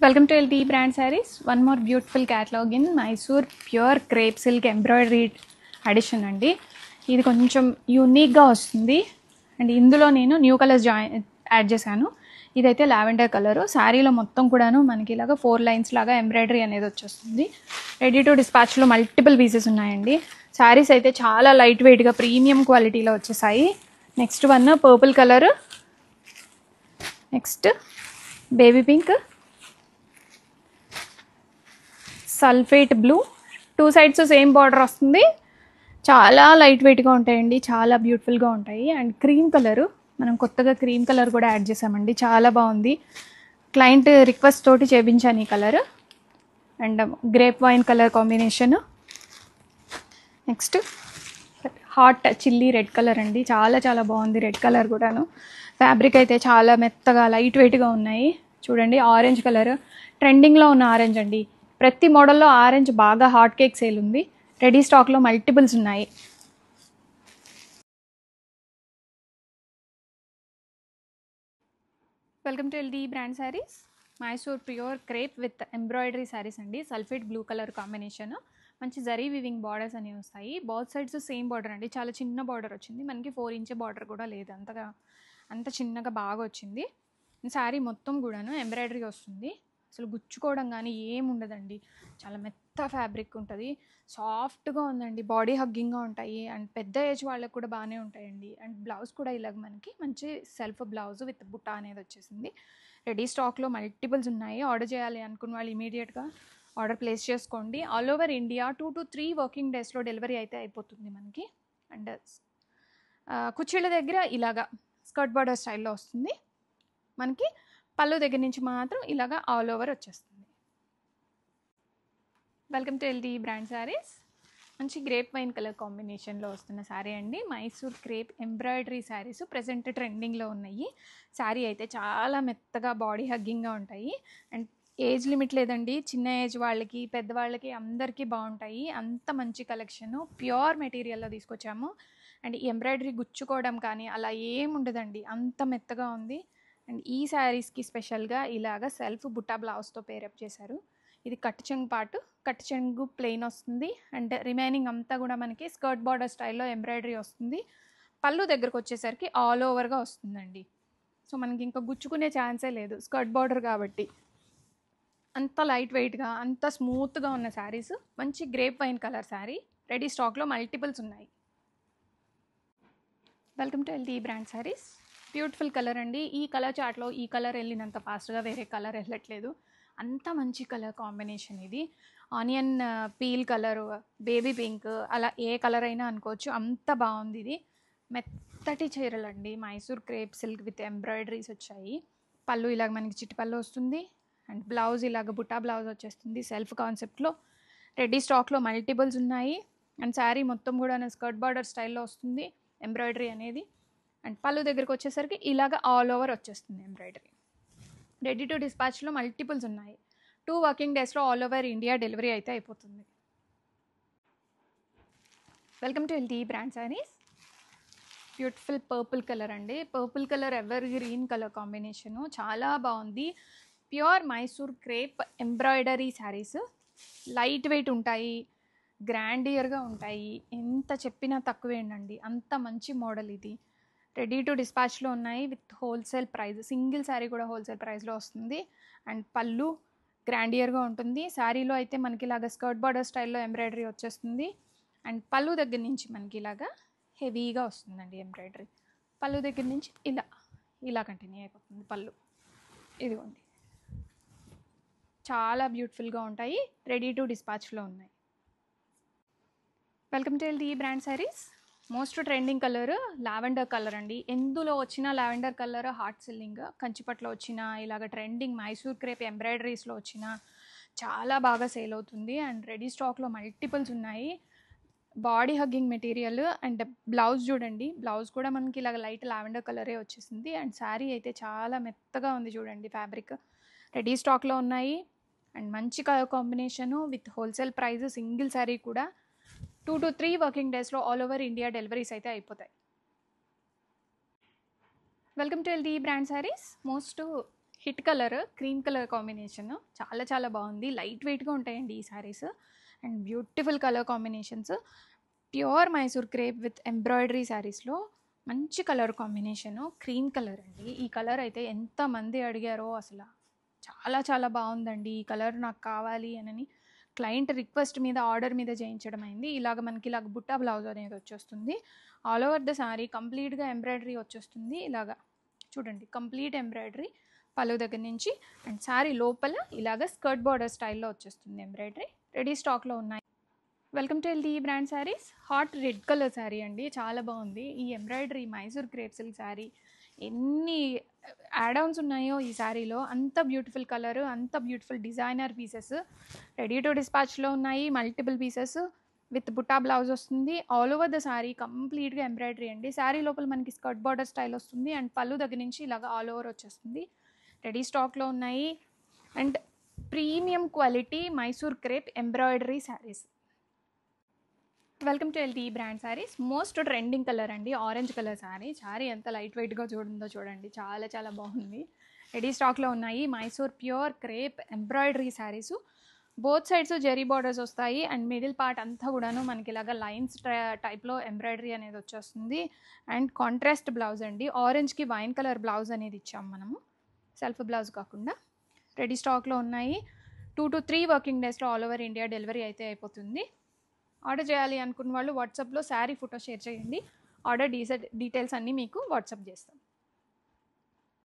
Welcome to LTE Brand Sarees. One more beautiful catalog in Mysore pure crepe silk embroidery edition అండి. ఇది కొంచెం యూనిక్గా వస్తుంది and ఇందులో నేను న్యూ కలర్స్ యాడ్ చేశాను. ఇదైతే లావెండర్ కలరు. శారీలో మొత్తం కూడాను మనకి ఇలాగా 4 లైన్స్ లాగా ఎంబ్రాయిడరీ అనేది వచ్చేస్తుంది. రెడీ టు డిస్పాచ్లో మల్టిపుల్ పీసెస్ ఉన్నాయండి. శారీస్ అయితే చాలా లైట్ వెయిట్గా ప్రీమియం క్వాలిటీలో వచ్చేసాయి. Next one purple colour, next baby pink, sulphate blue, 2 sides same border వస్తుంది. చాలా లైట్ వెయిట్గా ఉంటాయండి, చాలా బ్యూటిఫుల్గా ఉంటాయి. అండ్ క్రీమ్ కలరు, మనం కొత్తగా క్రీమ్ కలర్ కూడా యాడ్ చేసామండి, చాలా బాగుంది. క్లయింట్ రిక్వెస్ట్ తోటి చేయించాను ఈ colour. And grape wine colour combination. Next hot chilli red colour అండి, చాలా చాలా బాగుంది రెడ్ కలర్ కూడాను. ఫ్యాబ్రిక్ అయితే చాలా మెత్తగా లైట్ వెయిట్గా ఉన్నాయి. చూడండి ఆరెంజ్ కలర్, ట్రెండింగ్లో ఉన్న ఆరెంజ్ అండి. ప్రతి మోడల్లో ఆరెంజ్ బాగా హాట్ కేక్ సేల్ ఉంది. రెడీ స్టాక్లో మల్టిపుల్స్ ఉన్నాయి. Welcome to LT brand sarees. Mysore pure crepe with embroidery sarees అండి. సల్ఫేట్ బ్లూ కలర్ కాంబినేషన్, మంచి జరీ వివింగ్ బార్డర్స్ అనేవి వస్తాయి. బోత్ సైడ్స్ సేమ్ బార్డర్ అండి, చాలా చిన్న బార్డర్ వచ్చింది మనకి. 4 ఇంచ్ బార్డర్ కూడా లేదు, అంత చిన్నగా బాగా వచ్చింది. శారీ మొత్తం కూడాను ఎంబ్రాయిడరీ వస్తుంది. అసలు గుచ్చుకోవడం కానీ ఏముండదండి, చాలా మెత్త ఫ్యాబ్రిక్ ఉంటుంది. సాఫ్ట్గా ఉందండి, బాడీ హగ్గింగ్గా ఉంటాయి. అండ్ పెద్ద ఏజ్ వాళ్ళకి కూడా బాగానే ఉంటాయండి. అండ్ బ్లౌజ్ కూడా ఇలాగ మనకి మంచి సెల్ఫ్ బ్లౌజ్ విత్ బుట్ట అనేది వచ్చేసింది. రెడీ స్టాక్లో మల్టిపుల్స్ ఉన్నాయి. ఆర్డర్ చేయాలి అనుకున్న వాళ్ళు ఇమీడియట్గా ఆర్డర్ ప్లేస్ చేసుకోండి. All over India 2 to 3 working డేస్లో డెలివరీ అయితే అయిపోతుంది మనకి. అండ్ కుర్చీల దగ్గర ఇలాగా స్కర్ట్ బార్డర్ స్టైల్లో వస్తుంది మనకి. పళ్ళు దగ్గర నుంచి మాత్రం ఇలాగా ఆల్ ఓవర్ వచ్చేస్తుంది. Welcome to LT brand saris. మంచి గ్రేప్ వైన్ కలర్ కాంబినేషన్లో వస్తున్న శారీ అండి. Mysore crepe embroidery saris present ట్రెండింగ్లో ఉన్నాయి. శారీ అయితే చాలా మెత్తగా బాడీ హగ్గింగ్గా ఉంటాయి. అండ్ ఏజ్ లిమిట్ లేదండి, చిన్న ఏజ్ వాళ్ళకి పెద్దవాళ్ళకి అందరికీ బాగుంటాయి. అంత మంచి కలెక్షను ప్యూర్ మెటీరియల్లో తీసుకొచ్చాము. అండ్ ఈ ఎంబ్రాయిడరీ గుచ్చుకోవడం కానీ అలా ఏముండదండి, అంత మెత్తగా ఉంది. అండ్ ఈ శారీస్కి స్పెషల్గా ఇలాగ సెల్ఫ్ బుట్టా బ్లౌజ్తో పేరప్ చేశారు. ఇది కట్ చెంగు పార్ట్, కట్ చెంగు ప్లెయిన్ వస్తుంది. అండ్ రిమైనింగ్ అంతా కూడా మనకి స్కర్ట్ బార్డర్ స్టైల్లో ఎంబ్రాయిడరీ వస్తుంది. పళ్ళు దగ్గరకు వచ్చేసరికి ఆల్ ఓవర్గా వస్తుందండి. సో మనకి ఇంకా గుచ్చుకునే ఛాన్సే లేదు, స్కర్ట్ బార్డర్ కాబట్టి. అంత లైట్ వెయిట్గా అంత స్మూత్గా ఉన్న శారీస్. మంచి grape wine colour sari. Ready స్టాక్లో మల్టిపుల్స్ ఉన్నాయి. Welcome to LT brand sarees. Beautiful colour అండి. ఈ కలర్ చార్ట్లో ఈ కలర్ వెళ్ళినంత ఫాస్ట్గా వేరే కలర్ వెళ్ళట్లేదు, అంత మంచి కలర్ కాంబినేషన్ ఇది. Onion peel colour, baby pink, అలా ఏ కలర్ అయినా అనుకోవచ్చు, అంత బాగుంది ఇది. మెత్తటి చీరలండి, Mysore crepe silk with embroideries వచ్చాయి. పళ్ళు ఇలాగ మనకి చిట్టి పళ్ళు వస్తుంది. అండ్ బ్లౌజ్ ఇలాగ బుట్టా బ్లౌజ్ వచ్చేస్తుంది సెల్ఫ్ కాన్సెప్ట్లో. రెడీ స్టాక్లో మల్టిపుల్స్ ఉన్నాయి. అండ్ శారీ మొత్తం కూడా స్కర్ట్ బార్డర్ స్టైల్లో వస్తుంది ఎంబ్రాయిడరీ అనేది. అండ్ పళ్ళు దగ్గరకు వచ్చేసరికి ఇలాగ ఆల్ ఓవర్ వచ్చేస్తుంది ఎంబ్రాయిడరీ. రెడీ టు డిస్పాచ్లో మల్టిపుల్స్ ఉన్నాయి. 2 వర్కింగ్ డేస్లో ఆల్ ఓవర్ ఇండియా డెలివరీ అయితే అయిపోతుంది. Welcome to LT brand sarees. Beautiful purple colour అండి. Purple colour ever green colour combination, చాలా బాగుంది. Pure Mysore crepe embroidery sarees. Light weight ఉంటాయి, గ్రాండియర్గా ఉంటాయి. ఎంత చెప్పినా తక్కువేంటండి, అంత మంచి మోడల్ ఇది. రెడీ టు డిస్పాచ్లో ఉన్నాయి with wholesale price. Single sari కూడా హోల్సేల్ ప్రైస్లో వస్తుంది. అండ్ పళ్ళు గ్రాండియర్గా ఉంటుంది. శారీలో అయితే మనకి ఇలాగ స్కర్ట్ బార్డర్ స్టైల్లో ఎంబ్రాయిడరీ వచ్చేస్తుంది. అండ్ పళ్ళు దగ్గర నుంచి మనకి ఇలాగా హెవీగా వస్తుందండి ఎంబ్రాయిడరీ. పళ్ళు దగ్గర నుంచి ఇలా కంటిన్యూ అయిపోతుంది పళ్ళు. ఇదిగోండి, చాలా బ్యూటిఫుల్గా ఉంటాయి. రెడీ టు డిస్పాచ్లో ఉన్నాయి. Welcome to LT brand saris. Most trending colour lavender colour అండి. ఎందులో వచ్చిన లావెండర్ కలర్ హార్ట్ సెల్లింగ్. కంచిపట్లో వచ్చిన ఇలాగ ట్రెండింగ్ మైసూర్ క్రేప్ ఎంబ్రాయిడరీస్లో వచ్చిన చాలా బాగా సేల్ అవుతుంది. అండ్ రెడీ స్టాక్లో మల్టిపుల్స్ ఉన్నాయి. Body hugging material. And blouse చూడండి, బ్లౌజ్ కూడా మనకి ఇలాగ లైట్ లావెండర్ కలరే వచ్చేసింది. అండ్ శారీ అయితే చాలా మెత్తగా ఉంది చూడండి ఫ్యాబ్రిక్. రెడీ స్టాక్లో ఉన్నాయి. అండ్ మంచి colour combination with wholesale price. Single sari కూడా 2 to 3 వర్కింగ్ డేస్లో ఆల్ ఓవర్ ఇండియా డెలివరీస్ అయితే అయిపోతాయి. Welcome to LT brand saris. Most hit colour cream colour combination చాలా చాలా బాగుంది. లైట్ వెయిట్గా ఉంటాయండి ఈ saris and beautiful colour combinations. Pure Mysore crepe with embroidery శారీస్లో మంచి కలర్ కాంబినేషను క్రీమ్ కలర్ అండి. ఈ కలర్ అయితే ఎంతమంది అడిగారో అసలు చాలా చాలా బాగుందండి. ఈ కలర్ నాకు కావాలి అని క్లయింట్ రిక్వెస్ట్ మీద ఆర్డర్ మీద చేయించడం అయింది. ఇలాగ మనకి ఇలాగ బుట్టా బ్లౌజ్ అనేది వచ్చేస్తుంది. ఆల్ ఓవర్ ద శారీ కంప్లీట్గా ఎంబ్రాయిడరీ వచ్చేస్తుంది. ఇలాగా చూడండి కంప్లీట్ ఎంబ్రాయిడరీ పళ్ళు దగ్గర నుంచి అండ్ శారీ లోపల ఇలాగ స్కర్ట్ బార్డర్ స్టైల్లో వచ్చేస్తుంది ఎంబ్రాయిడరీ. రెడీ స్టాక్లో ఉన్నాయి. Welcome to LT brand sarees. Hot red colour saree అండి, చాలా బాగుంది. ఈ embroidery Mysore crepe silk saree ఎన్ని యాడ్ ఆన్స్ ఉన్నాయో ఈ శారీలో, అంత బ్యూటిఫుల్ కలర్, అంత beautiful designer pieces ready to డిస్పాచ్లో ఉన్నాయి. Multiple pieces with butta blouse వస్తుంది. ఆల్ ఓవర్ ద శారీ కంప్లీట్గా ఎంబ్రాయిడరీ అండి. శారీ లోపల మనకి స్కర్ట్ బార్డర్ స్టైల్ వస్తుంది అండ్ పళ్ళు దగ్గర నుంచి ఇలాగ ఆల్ ఓవర్ వచ్చేస్తుంది. రెడీ స్టాక్లో ఉన్నాయి and premium quality Mysore crepe embroidery saris. Welcome to LT brand saris. Most trending colour అండి, ఆరెంజ్ కలర్ శారీ ఎంత లైట్ వెయిట్గా చూడందో చూడండి, చాలా చాలా బాగుంది. రెడీ స్టాక్లో ఉన్నాయి Mysore pure crepe embroidery sarees. Both sides zari borders వస్తాయి అండ్ మిడిల్ పార్ట్ అంతా కూడాను మనకి ఇలాగా లైన్స్ టైప్లో ఎంబ్రాయిడరీ అనేది వచ్చేస్తుంది అండ్ కాంట్రాస్ట్ బ్లౌజ్ అండి. ఆరెంజ్కి వైన్ కలర్ బ్లౌజ్ అనేది ఇచ్చాము మనము, సెల్ఫ్ బ్లౌజ్ కాకుండా. రెడీ స్టాక్లో ఉన్నాయి. 2 to 3 వర్కింగ్ డేస్లో ఆల్ ఓవర్ ఇండియా డెలివరీ అయితే అయిపోతుంది. ఆర్డర్ చేయాలి అనుకున్న వాళ్ళు వాట్సాప్లో శారీ ఫోటో షేర్ చేయండి. ఆర్డర్ డీటెయిల్స్ అన్నీ మీకు వాట్సాప్ చేస్తాం.